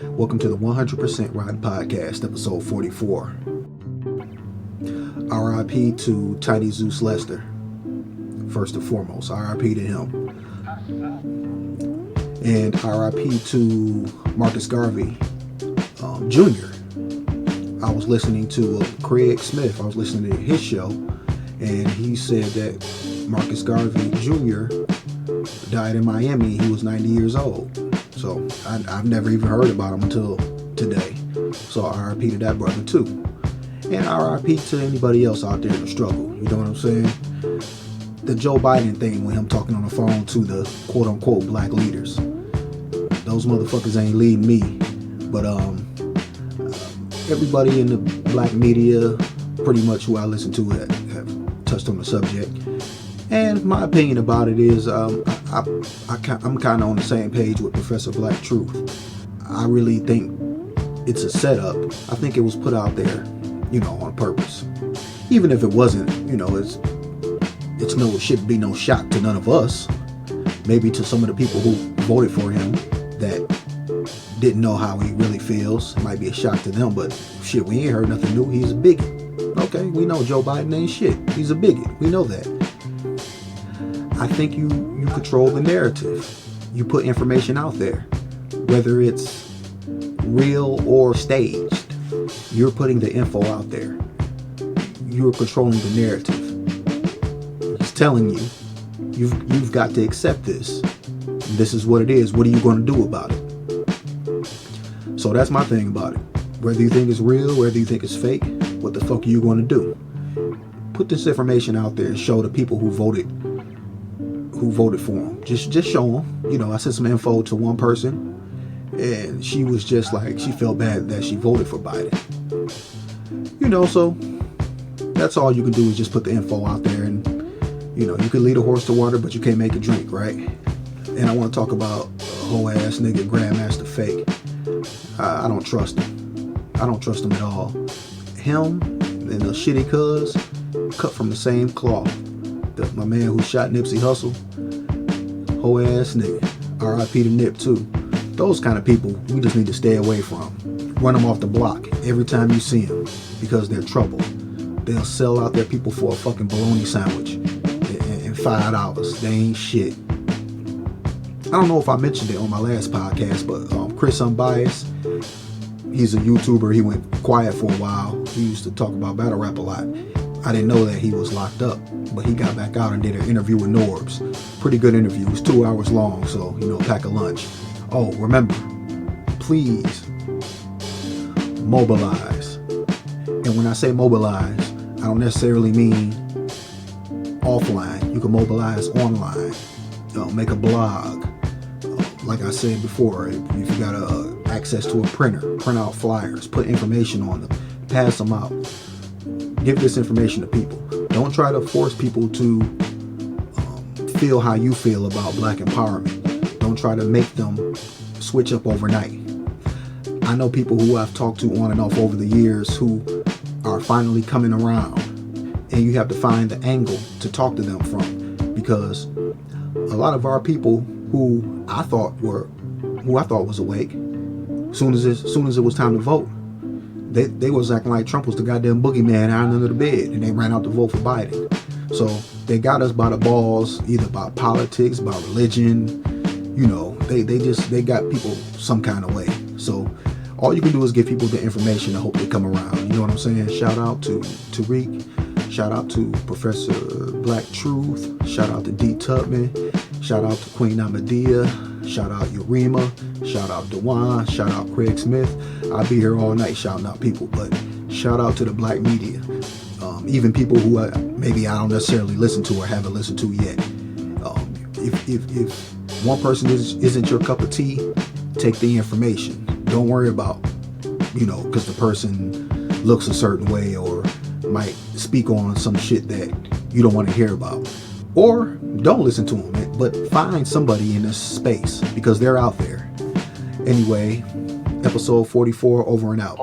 Welcome to the 100% Ride Podcast, episode 44. RIP to Tiny Zeus Lester. First and foremost, RIP to him. And RIP to Marcus Garvey Jr. I was listening to Craig Smith. I was listening to his show, and he said that Marcus Garvey Jr. died in Miami. He was 90 years old. So I've never even heard about him until today. So RIP to that brother too. And RIP to anybody else out there in the struggle. You know what I'm saying? The Joe Biden thing, when him talking on the phone to the quote unquote black leaders. Those motherfuckers ain't leading me. But everybody in the black media, pretty much who I listen to, have touched on the subject. And my opinion about it is, I'm kind of on the same page with Professor Black Truth. I really think it's a setup. I think it was put out there, on purpose. Even if it wasn't, it shouldn't be no shock to none of us. Maybe to some of the people who voted for him that didn't know how he really feels. It might be a shock to them, but shit, we ain't heard nothing new. He's a bigot. Okay, we know Joe Biden ain't shit. He's a bigot. We know that. I think you control the narrative. You put information out there, whether it's real or staged. You're putting the info out there. You're controlling the narrative. He's telling you, you've got to accept this. This is what it is. What are you going to do about it? So that's my thing about it. Whether you think it's real, whether you think it's fake, what the fuck are you going to do? Put this information out there and show the people who voted for him. Just show them. I sent some info to one person, and she was just like, she felt bad that she voted for Biden. So that's all you can do is just put the info out there, and you can lead a horse to water, but you can't make it drink, right? And I want to talk about whole ass nigga Grandmaster Fake. I don't trust him. I don't trust him at all. Him and the shitty cuz cut from the same cloth. My man who shot Nipsey Hussle, whole ass nigga. RIP to Nip too. Those kind of people we just need to stay away from. Run them off the block every time you see them, because they're trouble. They'll sell out their people for a fucking bologna sandwich in $5. They ain't shit. I don't know if I mentioned it on my last podcast, but Chris Unbiased, he's a YouTuber. He went quiet for a while. He used to talk about battle rap a lot. I didn't know that he was locked up, but he got back out and did an interview with Norbs. Pretty good interview. It was 2 hours long, so, pack a lunch. Oh, remember, please mobilize. And when I say mobilize, I don't necessarily mean offline. You can mobilize online. Make a blog. Like I said before, if you got access to a printer, print out flyers, put information on them, pass them out. Give this information to people. Don't try to force people to feel how you feel about black empowerment. Don't try to make them switch up overnight. I know people who I've talked to on and off over the years who are finally coming around, and you have to find the angle to talk to them from, because a lot of our people who I thought was awake, soon as it was time to vote, they was acting like Trump was the goddamn boogeyman out under the bed, and they ran out to vote for Biden. So they got us by the balls, either by politics, by religion. They got people some kind of way. So all you can do is give people the information and hope they come around. You know what I'm saying? Shout out to Tariq. Shout out to Professor Black Truth. Shout out to D. Tubman. Shout out to Queen Amadea. Shout out Urema. Shout out Dewan. Shout out Craig Smith. I'll be here all night shouting out people, but shout out to the black media. Even people who maybe I don't necessarily listen to or haven't listened to yet. If one person isn't your cup of tea, take the information. Don't worry about, because the person looks a certain way or might speak on some shit that you don't want to hear about. Or don't listen to them, but find somebody in this space, because they're out there. Anyway, episode 44 over and out.